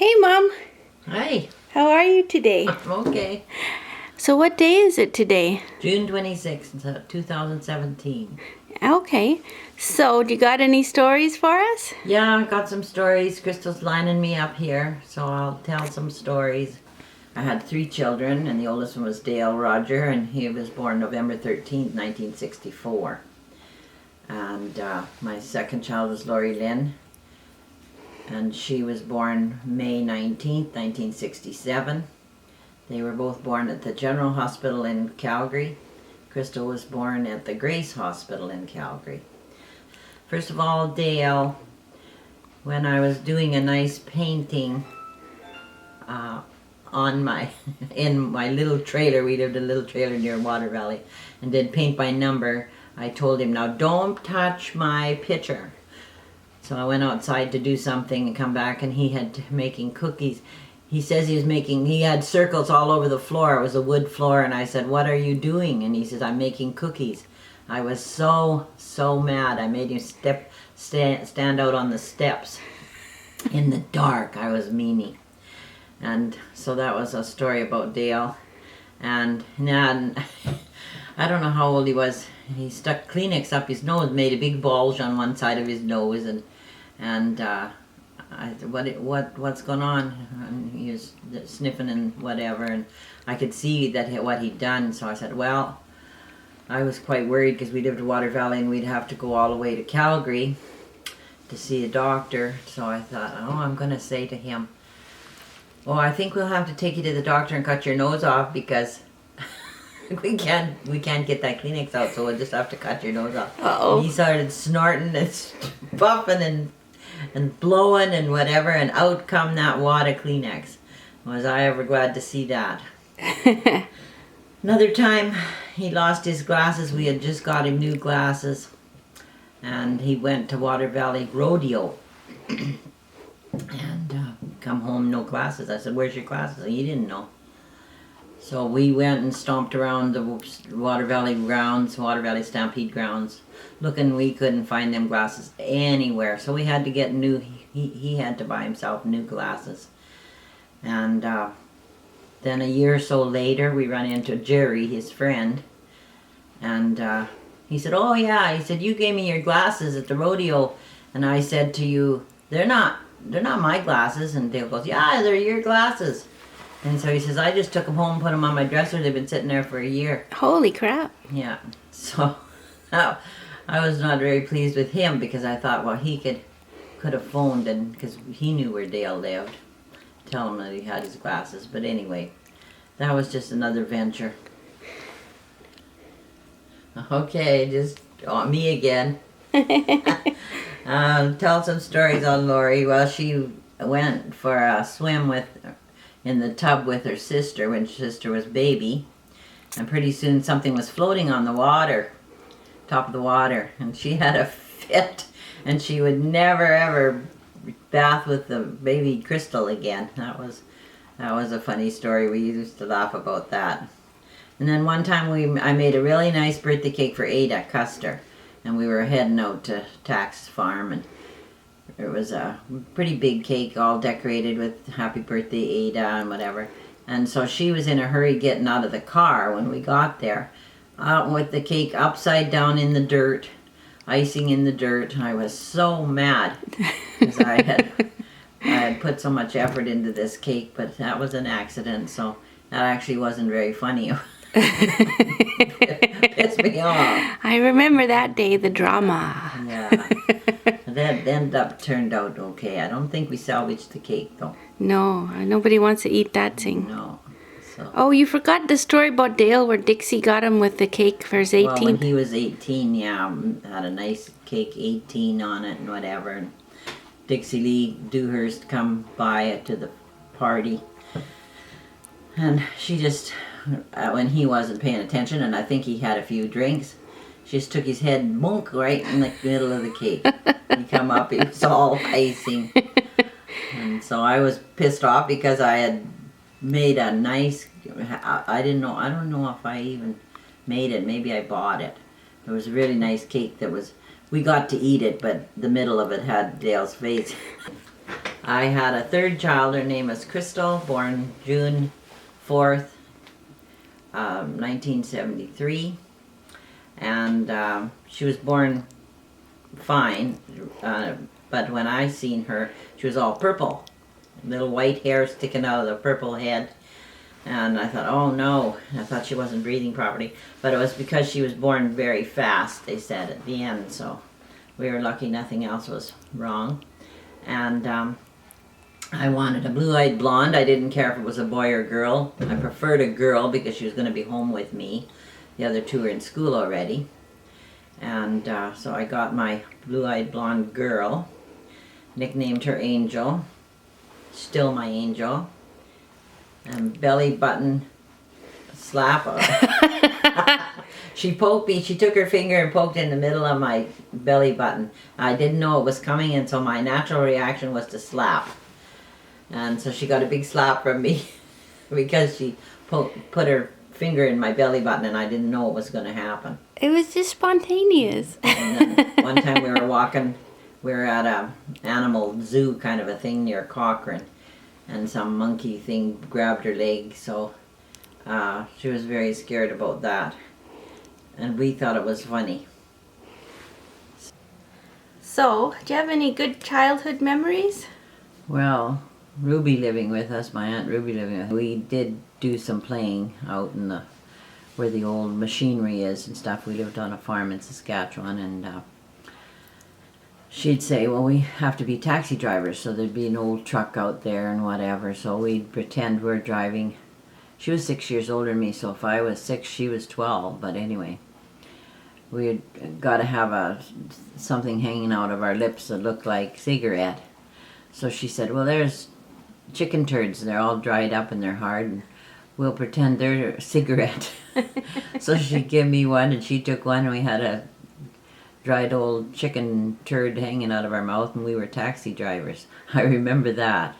Hey, Mom. Hi. How are you today? I'm okay. So what day is it today? June 26th, 2017. Okay. So, do you got any stories for us? Yeah, I got some stories. Crystal's lining me up here, so I'll tell some stories. I had 3 children, and the oldest one was Dale Roger, and he was born November 13th, 1964. And my second child was Lori Lynn, and she was born May 19th, 1967. They were both born at the General Hospital in Calgary. Crystal was born at the Grace Hospital in Calgary. First of all, Dale, when I was doing a nice painting on in my little trailer, we lived in a little trailer near Water Valley, and did paint by number, I told him, now don't touch my picture. So I went outside to do something and come back, and he had making cookies. He says he had circles all over the floor. It was a wood floor, and I said, what are you doing? And he says, I'm making cookies. I was so mad. I made him stand out on the steps in the dark. I was meanie. And so that was a story about Dale. And I don't know how old he was. He stuck Kleenex up his nose, made a big bulge on one side of his nose, and I said, what's going on? And he was sniffing and whatever, and I could see that what he'd done. So I said, well, I was quite worried because we lived in Water Valley and we'd have to go all the way to Calgary to see a doctor. So I thought, oh, I'm going to say to him, oh, I think we'll have to take you to the doctor and cut your nose off because we can't get that Kleenex out, so we'll just have to cut your nose off. Uh-oh. And he started snorting and puffing and blowing and whatever, and out come that wad of Kleenex. Was I ever glad to see that. Another time, he lost his glasses. We had just got him new glasses, and he went to Water Valley Rodeo, and come home, no glasses. I said, where's your glasses? And he didn't know. So we went and stomped around the Water Valley grounds, Water Valley Stampede grounds, looking. We couldn't find them glasses anywhere. So we had to get new, he had to buy himself new glasses. And then a year or so later, we ran into Jerry, his friend, and he said, oh yeah, he said, you gave me your glasses at the rodeo, and I said to you, they're not my glasses. And Dale goes, yeah, they're your glasses. And so he says, I just took them home and put them on my dresser. They've been sitting there for a year. Holy crap. Yeah. So I was not very pleased with him because I thought, well, he could have phoned, and because he knew where Dale lived, tell him that he had his glasses. But anyway, that was just another venture. Okay, just me again. Tell some stories on Lori. Well, she went for a swim in the tub with her sister when her sister was baby, and pretty soon something was floating on the water, top of the water, and she had a fit, and she would never ever bath with the baby Crystal again. That was a funny story. We used to laugh about that. And then one time I made a really nice birthday cake for Ada Custer, and we were heading out to Tax's farm, and it was a pretty big cake, all decorated with happy birthday Ada and whatever. And so she was in a hurry getting out of the car when we got there, with the cake upside down in the dirt, icing in the dirt. I was so mad because I had put so much effort into this cake, but that was an accident, so that actually wasn't very funny. It pissed me off. I remember that day, the drama. Yeah. That turned out okay. I don't think we salvaged the cake, though. No, nobody wants to eat that thing. No. So. Oh, you forgot the story about Dale where Dixie got him with the cake for his 18th? Well, when he was 18, yeah, had a nice cake, 18 on it and whatever. And Dixie Lee Dewhurst come by it to the party. And she just, when he wasn't paying attention, and I think he had a few drinks, she just took his head, bunk, right in the middle of the cake. He come up, it was all icing. And so I was pissed off because I had made a nice, I don't know if I even made it. Maybe I bought it. It was a really nice cake that was, we got to eat it, but the middle of it had Dale's face. I had a third child. Her name was Crystal, born June 4th, 1973. And she was born fine, but when I seen her, she was all purple. Little white hair sticking out of the purple head. And I thought, oh no, I thought she wasn't breathing properly. But it was because she was born very fast, they said at the end, so we were lucky nothing else was wrong. And I wanted a blue-eyed blonde. I didn't care if it was a boy or girl. I preferred a girl because she was going to be home with me. The other two were in school already. And so I got my blue-eyed blonde girl, nicknamed her Angel, still my angel, and belly button slap. She poked me, she took her finger and poked in the middle of my belly button. I didn't know it was coming, and so my natural reaction was to slap. And so she got a big slap from me because she put her finger in my belly button, and I didn't know it was going to happen. It was just spontaneous. And then one time we were walking, we were at a animal zoo kind of a thing near Cochrane, and some monkey thing grabbed her leg, so she was very scared about that. And we thought it was funny. So, do you have any good childhood memories? Well, Ruby living with us, my Aunt Ruby living with us, we did do some playing out in the where the old machinery is and stuff. We lived on a farm in Saskatchewan, and she'd say, well, we have to be taxi drivers, so there'd be an old truck out there and whatever, so we'd pretend we're driving. She was 6 years older than me, so if I was 6, she was 12, but anyway. We had got to have something hanging out of our lips that looked like cigarette. So she said, well, there's chicken turds, they're all dried up and they're hard, and we'll pretend they're a cigarette. So she gave me one, and she took one, and we had a dried old chicken turd hanging out of our mouth, and we were taxi drivers. I remember that.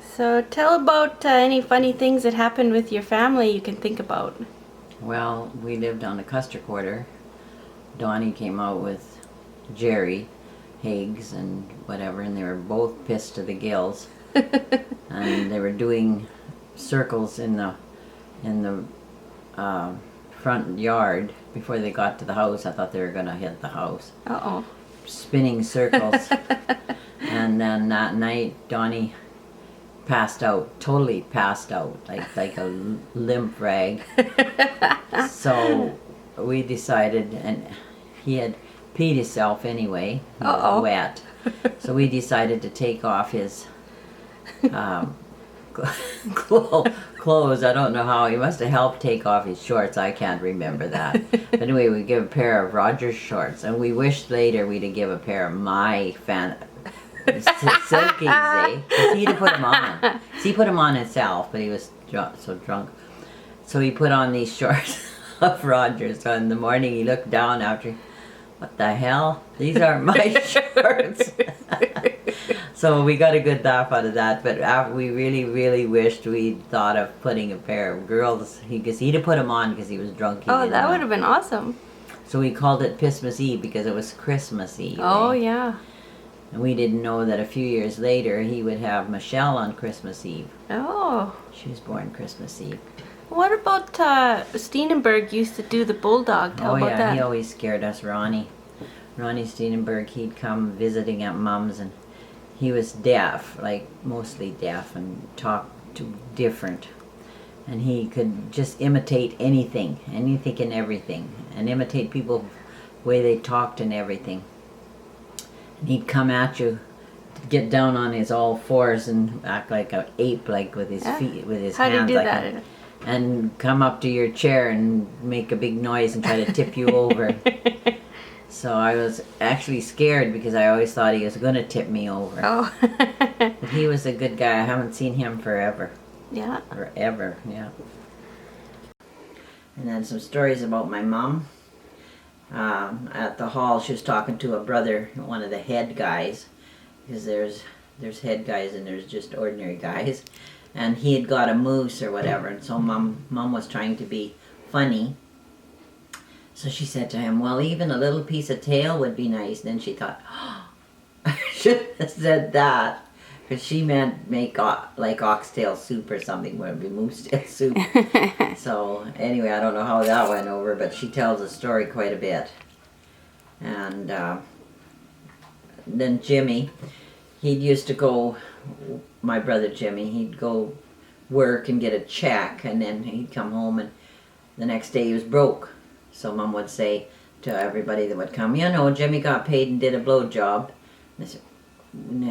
So tell about any funny things that happened with your family you can think about. Well, we lived on the Custer Quarter. Donny came out with Jerry Higgs and whatever, and they were both pissed to the gills. And they were doing circles in the front yard before they got to the house. I thought they were going to hit the house. Uh-oh. Spinning circles. And then that night, Donny passed out, totally passed out, like a limp rag. So we decided, and he had peed himself anyway, he was wet. So we decided to take off his clothes. I don't know how. He must have helped take off his shorts. I can't remember that. But anyway, we give a pair of Roger's shorts, and we wished later we'd have give a pair of my Silky's, eh? Because he'd have put them on. So he put them on himself, but he was so drunk. So he put on these shorts of Roger's. So in the morning he looked down after, what the hell? These aren't my shorts. So we got a good laugh out of that, but after we really, really wished we'd thought of putting a pair of girls, because he'd have put them on because he was drunk. Oh, that would have been awesome. So we called it Pissmas Eve because it was Christmas Eve. Oh, eh? yeah. And we didn't know that a few years later he would have Michelle on Christmas Eve. Oh. She was born Christmas Eve. What about Steenenberg used to do the bulldog? Tell about that. He always scared us, Ronny. Ronny Steenenberg, he'd come visiting at Mom's, and he was deaf, like mostly deaf, and talked to different. And he could just imitate anything and everything, and imitate people the way they talked and everything. And he'd come at you, get down on his all fours and act like an ape, like with his feet, with his hands. How do you do like that? and come up to your chair and make a big noise and try to tip you over. So I was actually scared because I always thought he was going to tip me over. Oh. But he was a good guy. I haven't seen him forever. Yeah. Forever, yeah. And then some stories about my mom. At the hall, she was talking to a brother, one of the head guys, because there's head guys and there's just ordinary guys. And he had got a moose or whatever, and so mom was trying to be funny. So she said to him, well, even a little piece of tail would be nice. Then she thought, oh, I should have said that. She meant make like oxtail soup or something, would it be moose tail soup? So anyway, I don't know how that went over, but she tells the story quite a bit. And then Jimmy, he used to go, my brother Jimmy, he'd go work and get a check, and then he'd come home, and the next day he was broke. So Mom would say to everybody that would come, you know, Jimmy got paid and did a blow job. And I said,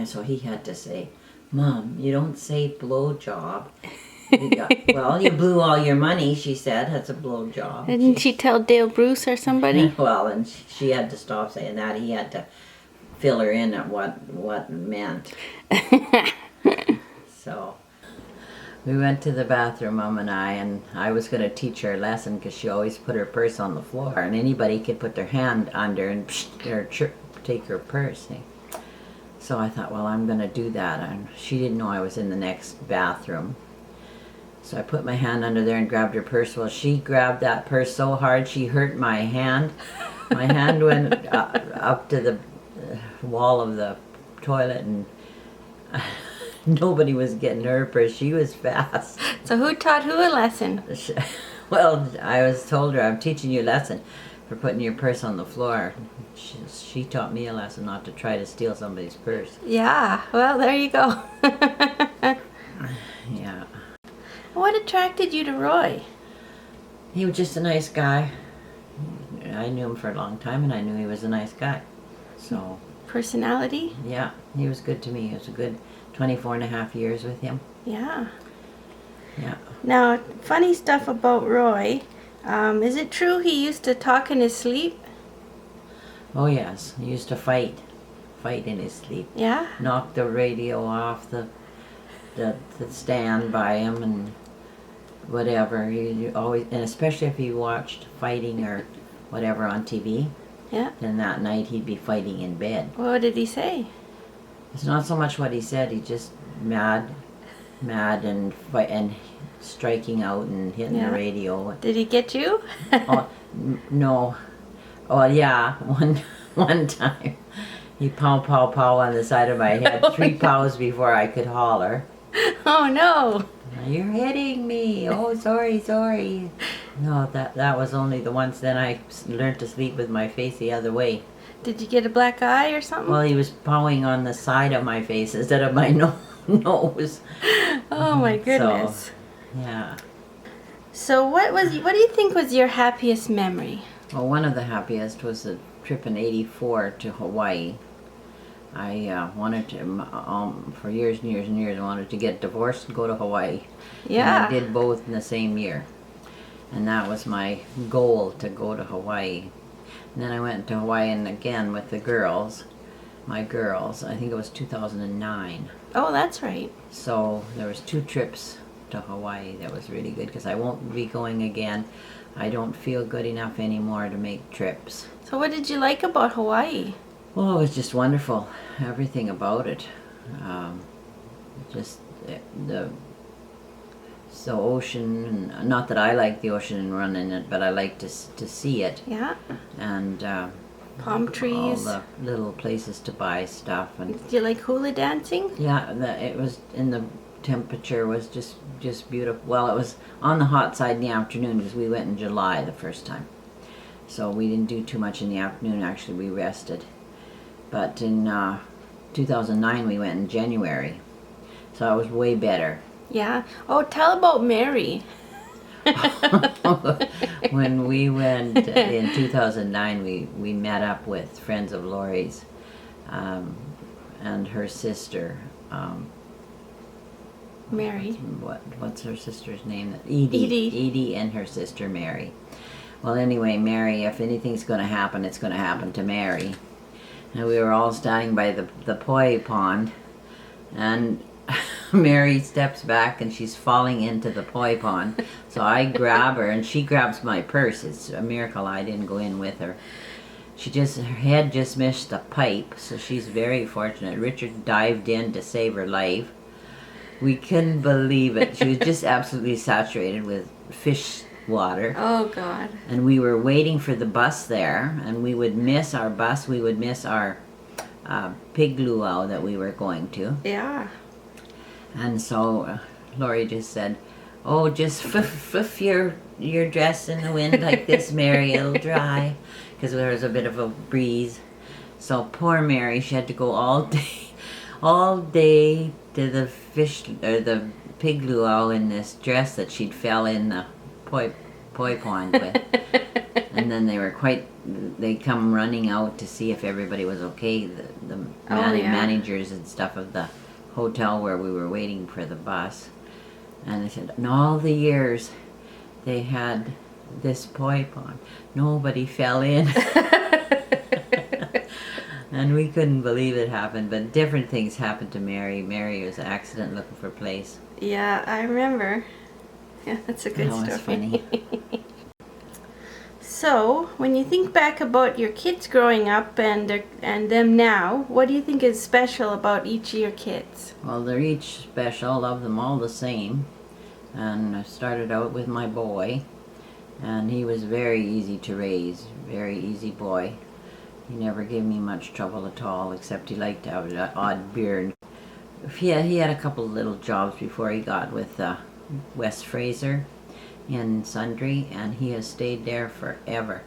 so he had to say, Mom, you don't say blow job. Well, you blew all your money, she said. That's a blow job. Didn't she tell Dale Bruce or somebody? Well, and she had to stop saying that. He had to fill her in at what it meant. So we went to the bathroom, Mom and I was going to teach her a lesson because she always put her purse on the floor, and anybody could put their hand under and take her purse. So I thought, well, I'm going to do that. And she didn't know I was in the next bathroom. So I put my hand under there and grabbed her purse. Well, she grabbed that purse so hard she hurt my hand. My hand went up to the wall of the toilet, and nobody was getting her purse. She was fast. So who taught who a lesson? Well, I told her, I'm teaching you a lesson for putting your purse on the floor. She taught me a lesson not to try to steal somebody's purse. Yeah, well, there you go. Yeah. What attracted you to Roy? He was just a nice guy. I knew him for a long time, and I knew he was a nice guy. So, Personality? yeah, he was good to me. It was a good 24 and a half years with him. Yeah. Yeah. Now, funny stuff about Roy. Is it true he used to talk in his sleep? Oh, yes. He used to fight in his sleep. Yeah? Knock the radio off the stand by him and whatever. He always, and especially if he watched fighting or whatever on TV. Yeah. Then that night he'd be fighting in bed. What did he say? It's not so much what he said. He just mad and striking out and hitting the radio. Did he get you? Oh, no. Oh yeah, one time he pow on the side of my head, 3 pows before I could holler. Oh no! You're hitting me. Oh, sorry. No, that was only the once. Then I learned to sleep with my face the other way. Did you get a black eye or something? Well, he was pawing on the side of my face instead of my nose. Oh my goodness. So, yeah. So what do you think was your happiest memory? Well, one of the happiest was the trip in '84 to Hawaii. I wanted to, for years and years and years, I wanted to get divorced and go to Hawaii. Yeah. And I did both in the same year. And that was my goal, to go to Hawaii. And then I went to Hawaii and again with the girls, my girls. I think it was 2009. Oh, that's right. So there was 2 trips to Hawaii. That was really good because I won't be going again. I don't feel good enough anymore to make trips. So what did you like about Hawaii? Oh, it was just wonderful. Everything about it. Just the ocean. And not that I like the ocean and run in it, but I like to see it. Yeah. And Palm trees. all the little places to buy stuff. And Did you like hula dancing? yeah, it was in the temperature was just beautiful. Well, it was on the hot side in the afternoon because we went in July the first time. So we didn't do too much in the afternoon. Actually, we rested. But in 2009, we went in January. So it was way better. Yeah. Oh, tell about Mary. When we went in 2009, we met up with friends of Lori's and her sister. Mary. What's her sister's name? Edie and her sister Mary. Well, anyway, Mary, if anything's going to happen, it's going to happen to Mary. And we were all standing by the poi pond, and Mary steps back and she's falling into the poi pond. So I grab her and she grabs my purse. It's a miracle I didn't go in with her. Her head just missed the pipe, so she's very fortunate. Richard dived in to save her life. We couldn't believe it. She was just absolutely saturated with fish water. Oh, God. And we were waiting for the bus there, and we would miss our bus. We would miss our pig luau that we were going to. Yeah. And so Lori just said, "Oh, just fluff your dress in the wind like this, Mary. It'll dry," because there was a bit of a breeze. So poor Mary, she had to go all day to the fish or the pig luau in this dress that she'd fell in the poi pond with. And then they come running out to see if everybody was okay, the managers and stuff of the hotel where we were waiting for the bus. And they said, in all the years they had this poi pond, nobody fell in. And we couldn't believe it happened, but different things happened to Mary. Mary was an accident looking for a place. Yeah, I remember. Yeah, that's a good story. That was funny. So, when you think back about your kids growing up and them now, what do you think is special about each of your kids? Well, they're each special. Love them all the same. And I started out with my boy, and he was very easy to raise. Very easy boy. He never gave me much trouble at all, except he liked to have an odd beard. He had a couple of little jobs before he got with West Fraser in Sundre, and he has stayed there forever.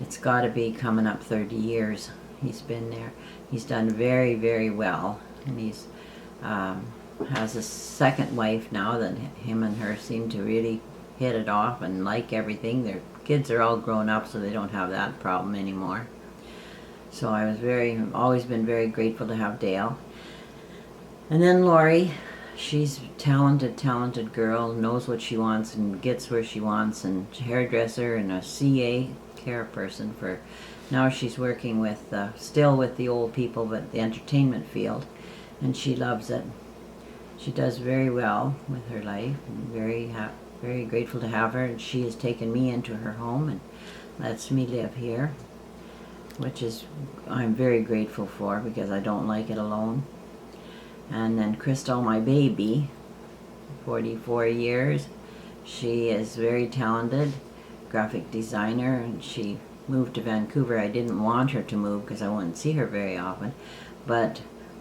It's got to be coming up 30 years he's been there. He's done very, very well, and he's has a second wife now that him and her seem to really hit it off and like everything. Their kids are all grown up, so they don't have that problem anymore. So I've always been very grateful to have Dale. And then Lori, she's a talented girl, knows what she wants and gets where she wants, and hairdresser and a CA, care person for, now she's working with, still with the old people, but the entertainment field, and she loves it. She does very well with her life, and very grateful to have her, and she has taken me into her home and lets me live here, which is I'm very grateful for, because I don't like it alone. And then Crystal, my baby, 44 years, she is very talented, graphic designer, and she moved to Vancouver. I didn't want her to move because I wouldn't see her very often, but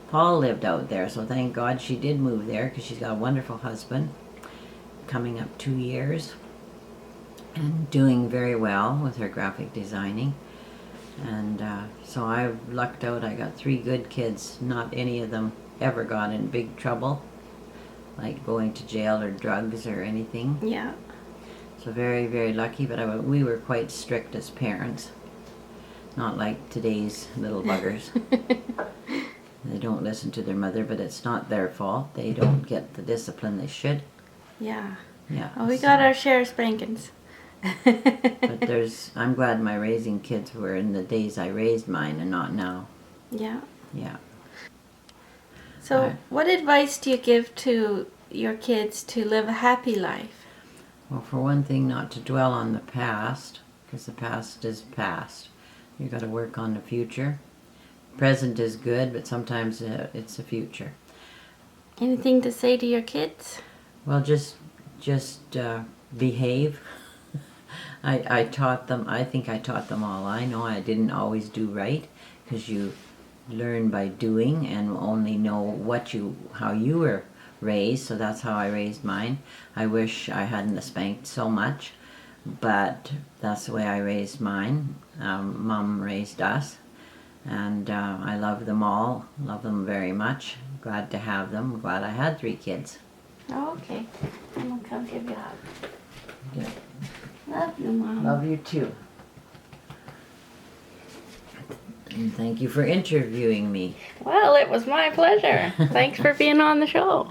Paul lived out there, so thank God she did move there, because she's got a wonderful husband, coming up 2 years, and doing very well with her graphic designing. And so I've lucked out. I got 3 good kids. Not any of them ever got in big trouble, like going to jail or drugs or anything. Yeah. So very, very lucky, but we were quite strict as parents. Not like today's little buggers. They don't listen to their mother, but it's not their fault. They don't get the discipline they should. Yeah. Yeah. Oh, we got our share of spankings. But I'm glad my raising kids were in the days I raised mine and not now. Yeah. Yeah. So what advice do you give to your kids to live a happy life? Well, for one thing, not to dwell on the past, because the past is past. You got to work on the future. Present is good, but sometimes it's the future. Anything to say to your kids? Well, just behave. I taught them. I think I taught them all I know. I didn't always do right, because you learn by doing and only know how you were raised. So that's how I raised mine. I wish I hadn't spanked so much, but that's the way I raised mine. Mom raised us, and I love them all. Love them very much. Glad to have them. Glad I had 3 kids. Oh, okay. I'm gonna come give you a hug. Yeah. Love you, Mom. Love you too. And thank you for interviewing me. Well, it was my pleasure. Thanks for being on the show.